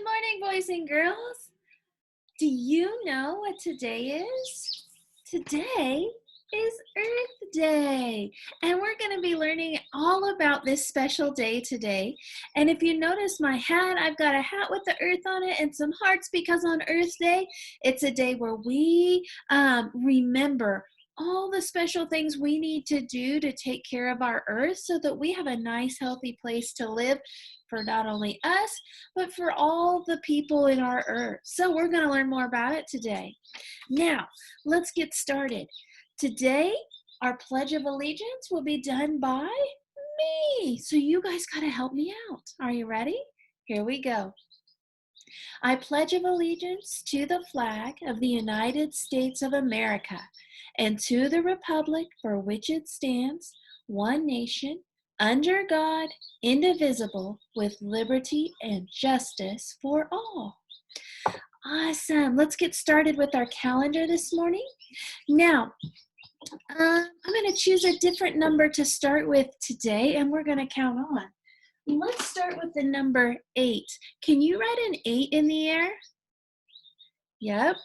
morning, boys and girls. Do you know what today is? Today is Earth Day, and we're going to be learning all about this special day today. And if you notice my hat, I've got a hat with the earth on it and some hearts because on Earth Day, it's a day where we remember all the special things we need to do to take care of our earth so that we have a nice, healthy place to live for not only us, but for all the people in our earth. So we're going to learn more about it today. Now, let's get started. Today, our Pledge of Allegiance will be done by me. So you guys got to help me out. Are you ready? Here we go. I pledge of allegiance to the flag of the United States of America and to the republic for which it stands, one nation, under God, indivisible, with liberty and justice for all. Awesome. Let's get started with our calendar this morning. Now, I'm going to choose a different number to start with today, and we're going to count on. Let's start with the number 8. Can you write an 8 in the air? Yep.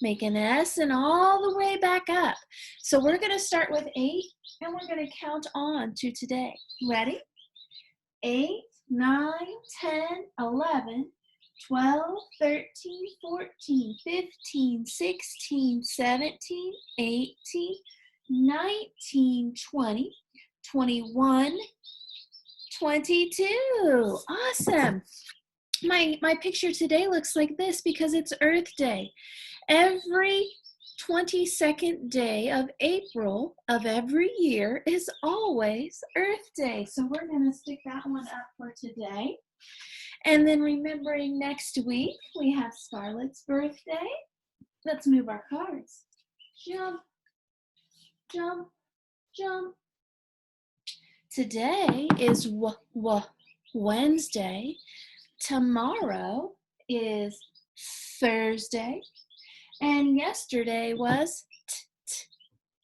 Make an S and all the way back up. So we're going to start with 8, and we're going to count on to today. Ready? 8, 9, 10, 11, 12, 13, 14, 15, 16, 17, 18, 19, 20, 21, 22. Awesome. My picture today looks like this because it's Earth Day. Every 22nd day of April of every year is always Earth Day. So we're going to stick that one up for today. And then remembering next week, we have Scarlett's birthday. Let's move our cards. Jump, jump, jump. Today is Wednesday. Tomorrow is Thursday. And yesterday was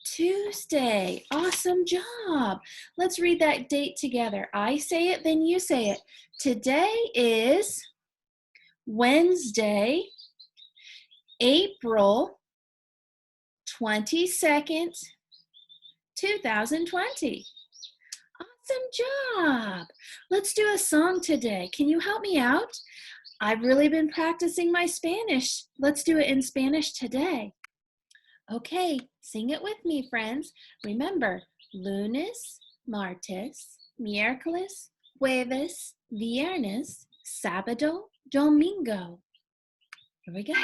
Tuesday. Awesome job. Let's read that date together. I say it, then you say it. Today is Wednesday, April 22nd, 2020. Awesome job. Let's do a song today. Can you help me out? I've really been practicing my Spanish. Let's do it in Spanish today. Okay, sing it with me, friends. Remember, lunes, martes, miércoles, jueves, viernes, sábado, domingo. Here we go.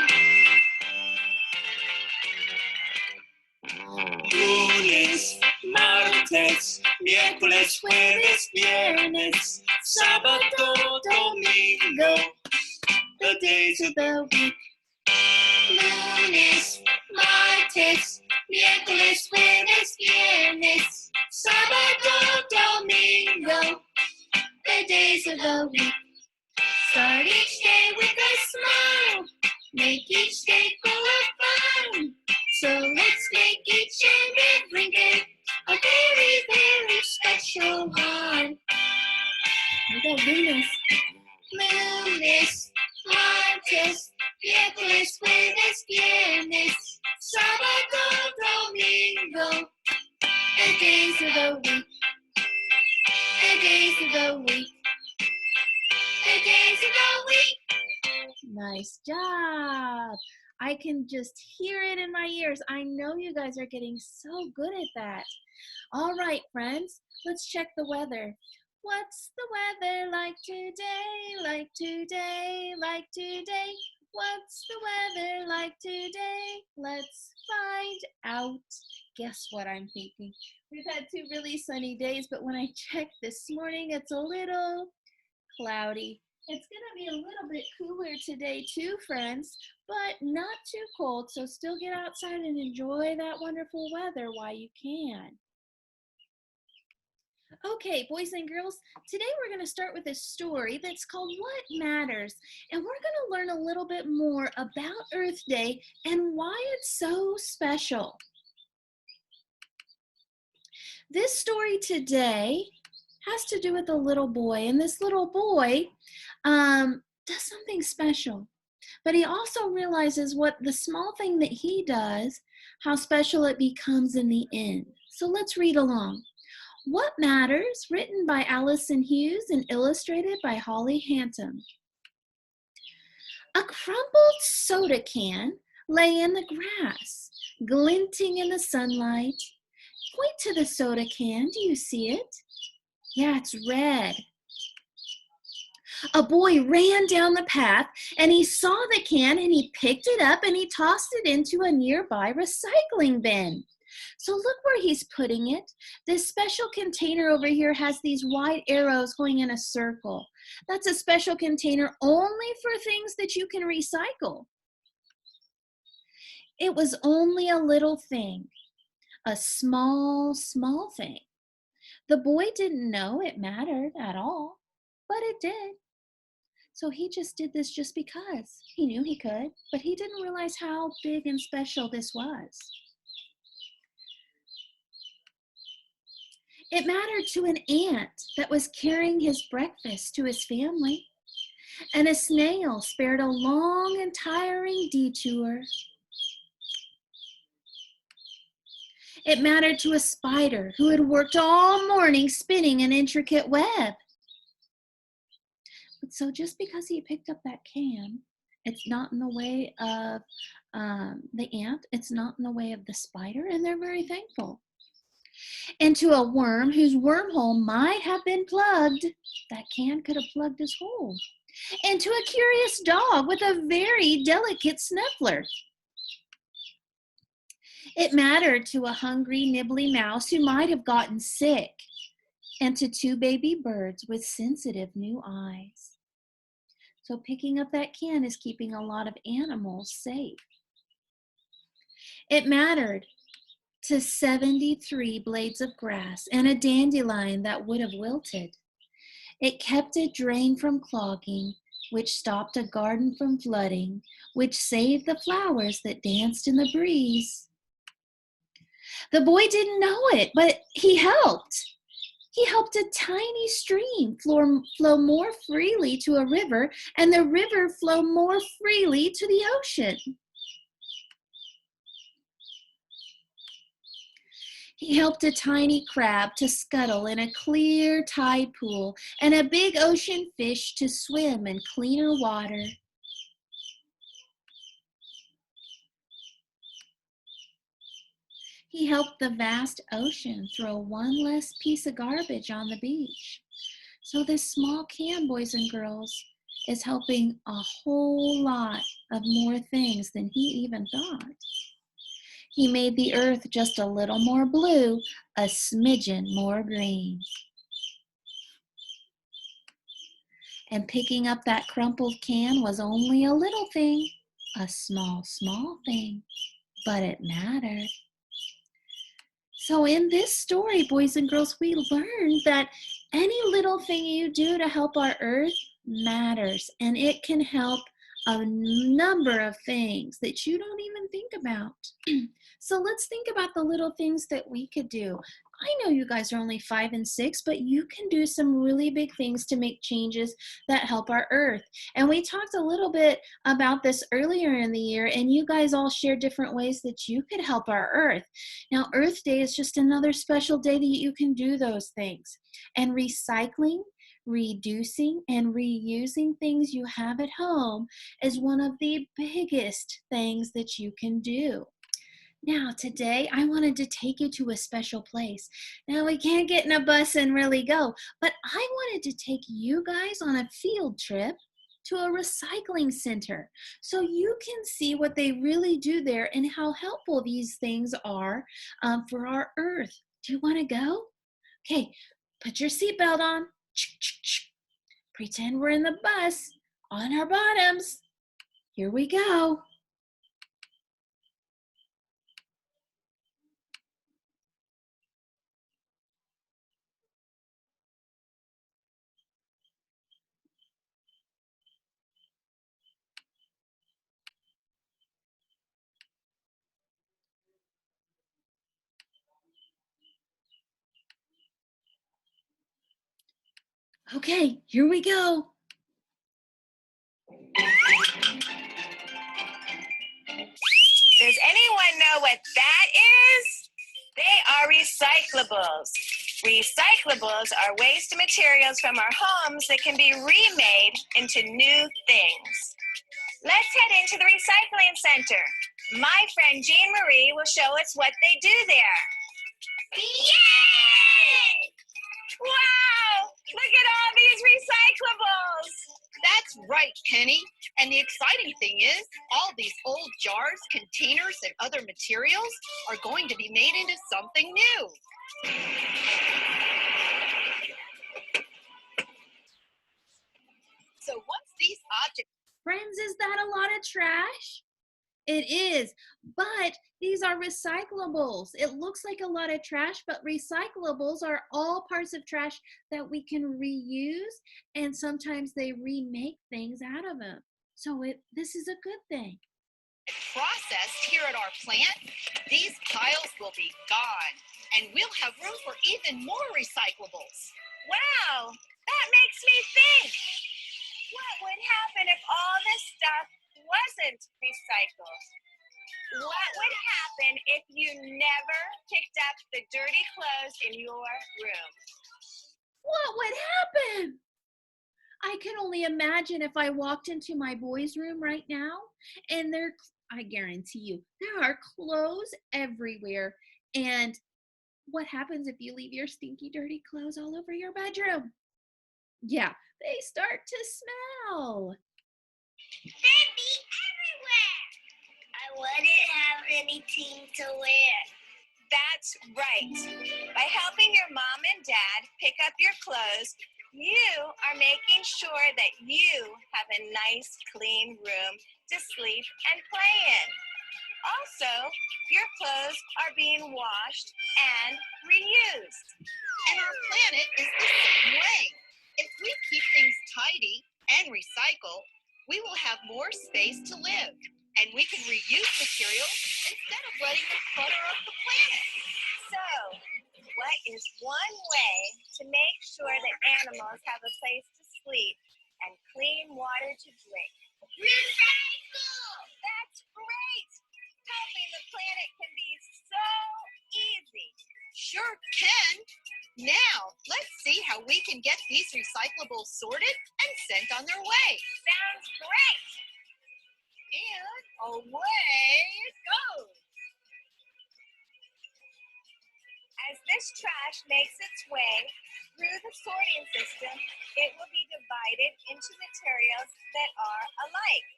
Lunes, martes, miércoles, jueves, viernes, sábado, domingo, the days of the week. Lunes, martes, miércoles, jueves, viernes, sábado, domingo, the days of the week. Start each day with a smile, make each day full of fun. So let's make each and every day a very, very special one. Here we go, lunes. Lunes, martes, miércoles, jueves, viernes, sábado, domingo, the days of the week, the days of the week, the days of the week. Nice job. I can just hear it in my ears. I know you guys are getting so good at that. All right, friends, let's check the weather. What's the weather like today, like today, like today? What's the weather like today? Let's find out. Guess what I'm thinking? We've had 2 really sunny days, but when I checked this morning, it's a little cloudy. It's going to be a little bit cooler today too, friends, but not too cold, so still get outside and enjoy that wonderful weather while you can. Okay, boys and girls, today we're going to start with a story that's called What Matters, and we're going to learn a little bit more about Earth Day and why it's so special. This story today has to do with a little boy, and this little boy does something special. But he also realizes what the small thing that he does, how special it becomes in the end. So let's read along. What Matters, written by Allison Hughes and illustrated by Holly Hantum. A crumpled soda can lay in the grass, glinting in the sunlight. Point to the soda can. Do you see it? Yeah, it's red. A boy ran down the path and he saw the can and he picked it up and he tossed it into a nearby recycling bin. So look where he's putting it. This special container over here has these white arrows going in a circle. That's a special container only for things that you can recycle. It was only a little thing, a small, small thing. The boy didn't know it mattered at all, but it did. So he just did this just because. He knew he could, but he didn't realize how big and special this was. It mattered to an ant that was carrying his breakfast to his family, and a snail spared a long and tiring detour. It mattered to a spider who had worked all morning spinning an intricate web. But so just because he picked up that can, it's not in the way of the ant, it's not in the way of the spider, and they're very thankful. And to a worm whose wormhole might have been plugged, that can could have plugged his hole. And to a curious dog with a very delicate snuffler. It mattered to a hungry, nibbly mouse who might have gotten sick, and to two baby birds with sensitive new eyes. So picking up that can is keeping a lot of animals safe. It mattered to 73 blades of grass and a dandelion that would have wilted. It kept a drain from clogging, which stopped a garden from flooding, which saved the flowers that danced in the breeze. The boy didn't know it, but he helped. He helped a tiny stream flow more freely to a river, and the river flow more freely to the ocean. He helped a tiny crab to scuttle in a clear tide pool, and a big ocean fish to swim in cleaner water. He helped the vast ocean throw one less piece of garbage on the beach. So this small can, boys and girls, is helping a whole lot of more things than he even thought. He made the earth just a little more blue, a smidgen more green. And picking up that crumpled can was only a little thing, a small, small thing, but it mattered. So in this story, boys and girls, we learned that any little thing you do to help our earth matters, and it can help a number of things that you don't even think about. So let's think about the little things that we could do. I know you guys are only 5 and 6, but you can do some really big things to make changes that help our earth. And we talked a little bit about this earlier in the year, and you guys all shared different ways that you could help our earth. Now, Earth Day is just another special day that you can do those things. And recycling, reducing, and reusing things you have at home is one of the biggest things that you can do. Now, today, I wanted to take you to a special place. Now, we can't get in a bus and really go, but I wanted to take you guys on a field trip to a recycling center so you can see what they really do there and how helpful these things are for our earth. Do you want to go? Okay, put your seatbelt on. Pretend we're in the bus on our bottoms. Here we go. Okay, here we go. recyclables. Recyclables are waste materials from our homes that can be remade into new things. Let's head into the recycling center. My friend Jean Marie will show us what they do there. Yay! Wow! Look at all these recyclables! That's right, Penny. And the exciting thing is, all these old jars, containers, and other materials are going to be made into something new. So once these objects... Friends, is that a lot of trash? It is, but these are recyclables. It looks like a lot of trash, but recyclables are all parts of trash that we can reuse, and sometimes they remake things out of them. So this is a good thing. processed here at our plant, these piles will be gone, and we'll have room for even more recyclables. Wow, that makes me think. What would happen if all this stuff wasn't recycled? What would happen if you never picked up the dirty clothes in your room? What would happen? I can only imagine if I walked into my boys' room right now and I guarantee you, there are clothes everywhere. And what happens if you leave your stinky, dirty clothes all over your bedroom? Yeah, they start to smell. They'd be everywhere. I wouldn't have anything to wear. That's right. By helping your mom and dad pick up your clothes, you are making sure that you have a nice, clean room to sleep and play in. Also, your clothes are being washed and reused. And our planet is the same way. If we keep things tidy and recycle, we will have more space to live, and we can reuse materials instead of letting them clutter up the planet. So, what is one way to make sure that animals have a place to sleep and clean water to drink? Recycle! That's great! Helping the planet can be so easy. Sure can. Now, let's see how we can get these recyclables sorted and sent on their way. Sounds great! And away it goes. As this trash makes its way through the sorting system, it will be divided into materials that are alike.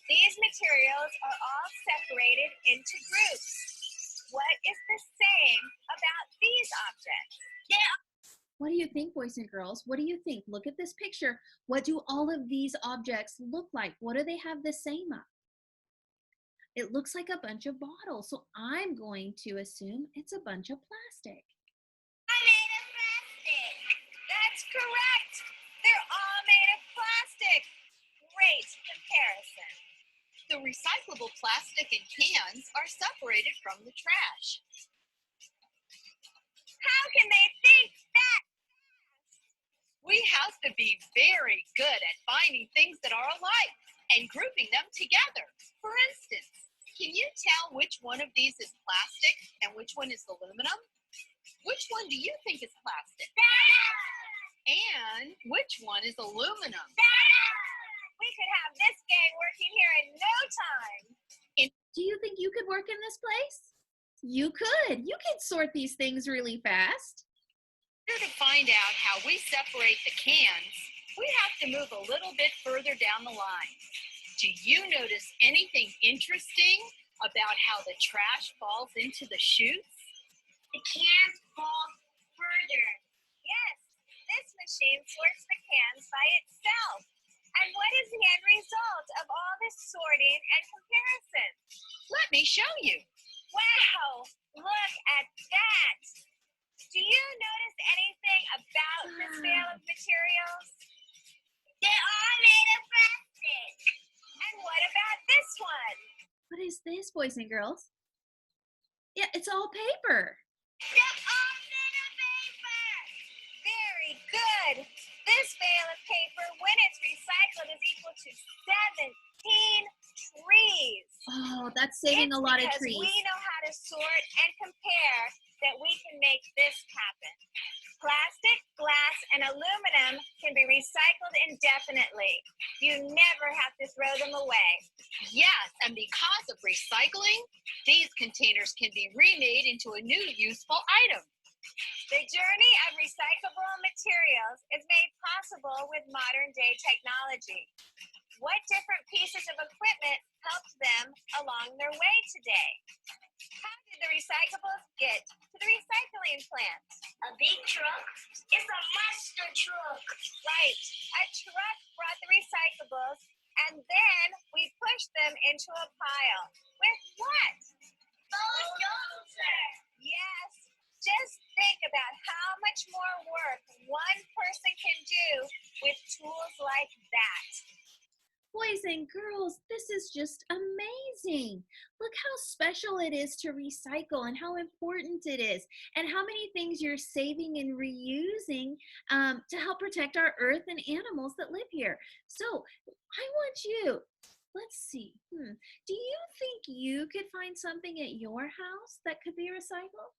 These materials are all separated into groups. What is the same about these objects? What do you think, boys and girls? What do you think? Look at this picture. What do all of these objects look like? What do they have the same of? It looks like a bunch of bottles, so I'm going to assume it's a bunch of plastic. I'm made of plastic. That's correct. They're all made of plastic. Great comparison. The recyclable plastic and cans are separated from the trash. How can they think that? We have to be very good at finding things that are alike and grouping them together. For instance, can you tell which one of these is plastic and which one is aluminum? Which one do you think is plastic? And which one is aluminum? We could have this gang working here in no time. Do you think you could work in this place? You could. You could sort these things really fast. In order to find out how we separate the cans, we have to move a little bit further down the line. Do you notice anything interesting about how the trash falls into the chutes? The cans fall further. Yes, this machine sorts the cans by itself. And what is the end result of all this sorting and comparison? Let me show you. Wow, look at that. Do you notice anything about this bale of materials? They're all made of plastic. And what about this one? What is this, boys and girls? Yeah, it's all paper. They're all made of paper. Very good. This bale of paper, when it's recycled, is equal to 17 trees. Oh, that's saving a lot of trees. Because we know how to sort and compare that we can make this happen. Plastic, glass, and aluminum can be recycled indefinitely. You never have to throw them away. Yes, and because of recycling, these containers can be remade into a new useful item. The journey of recyclable materials is made possible with modern-day technology. What different pieces of equipment helped them along their way today? How did the recyclables get to the recycling plant? A big truck. It's a monster truck. Right, a truck brought the recyclables, and then we pushed them into a pile. With what? Bulldozer. Yes, just think about how much more work one person can do with tools like that. Boys and girls, this is just amazing. Look how special it is to recycle and how important it is, and how many things you're saving and reusing to help protect our earth and animals that live here. So I want you, let's see, do you think you could find something at your house that could be recycled?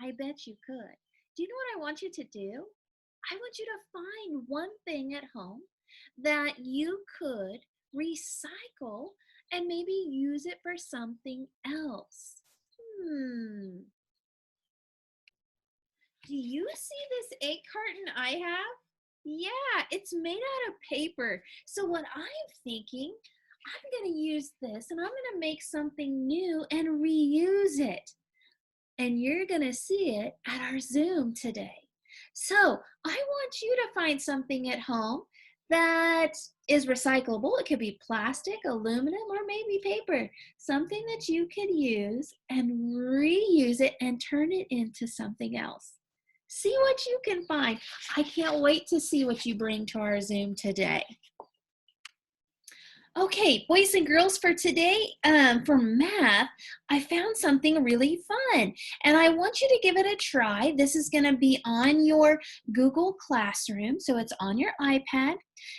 I bet you could. Do you know what I want you to do? I want you to find one thing at home that you could recycle and maybe use it for something else. Do you see this egg carton I have? Yeah, it's made out of paper. So what I'm thinking, I'm going to use this and I'm going to make something new and reuse it. And you're going to see it at our Zoom today. So I want you to find something at home that is recyclable. It could be plastic, aluminum, or maybe paper. Something that you could use and reuse it and turn it into something else. See what you can find. I can't wait to see what you bring to our Zoom today. Okay, boys and girls, for today, for math, I found something really fun, and I want you to give it a try. This is going to be on your Google Classroom, so it's on your iPad.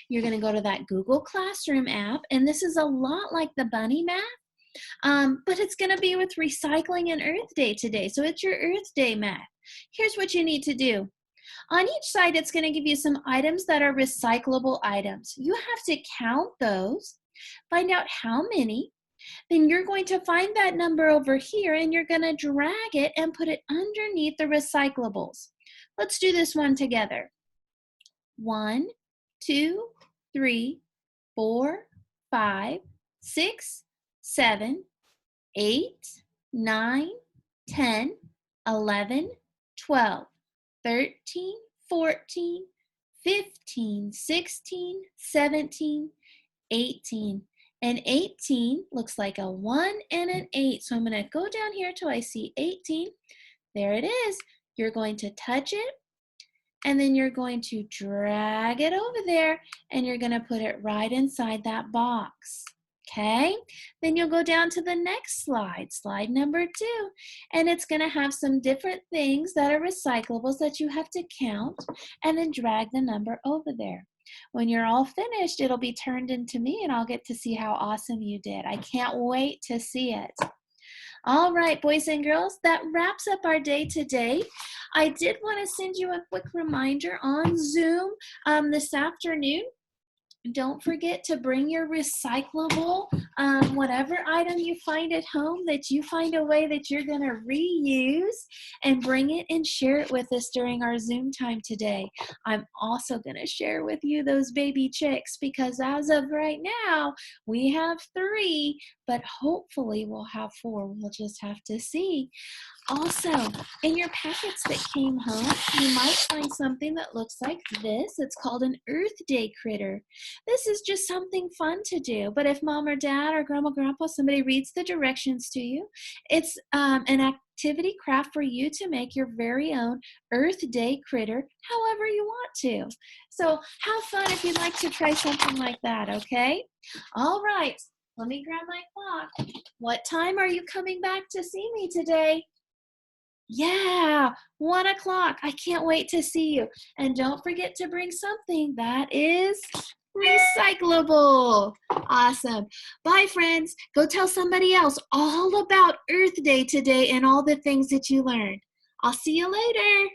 You're going to go to that Google Classroom app, and this is a lot like the bunny math, but it's going to be with recycling and Earth Day today, so it's your Earth Day math. Here's what you need to do. On each side, it's going to give you some items that are recyclable items. You have to count those. Find out how many, then you're going to find that number over here and you're going to drag it and put it underneath the recyclables. Let's do this one together. 1, 2, 3, 4, 5, 6, 7, 8, 9, 10, 11, 12, 13, 14, 15, 16, 17, 18, and 18 looks like a 1 and an 8. So I'm going to go down here till I see 18. There it is. You're going to touch it, and then you're going to drag it over there, and you're going to put it right inside that box. Okay, then you'll go down to the next slide, slide number 2, and it's going to have some different things that are recyclables that you have to count, and then drag the number over there. When you're all finished, it'll be turned into me and I'll get to see how awesome you did. I can't wait to see it. All right, boys and girls, that wraps up our day today. I did want to send you a quick reminder on Zoom this afternoon. Don't forget to bring your recyclable, whatever item you find at home that you find a way that you're going to reuse, and bring it and share it with us during our Zoom time today. I'm also going to share with you those baby chicks because as of right now, we have 3, but hopefully we'll have 4. We'll just have to see. Also, in your packets that came home, you might find something that looks like this. It's called an Earth Day critter. This is just something fun to do, but if mom or dad or grandma, grandpa, somebody reads the directions to you, it's an activity craft for you to make your very own Earth Day critter however you want to. So have fun if you'd like to try something like that, okay? All right, let me grab my clock. What time are you coming back to see me today? Yeah, 1 o'clock. I can't wait to see you. And don't forget to bring something that is recyclable. Awesome. Bye, friends. Go tell somebody else all about Earth Day today and all the things that you learned. I'll see you later.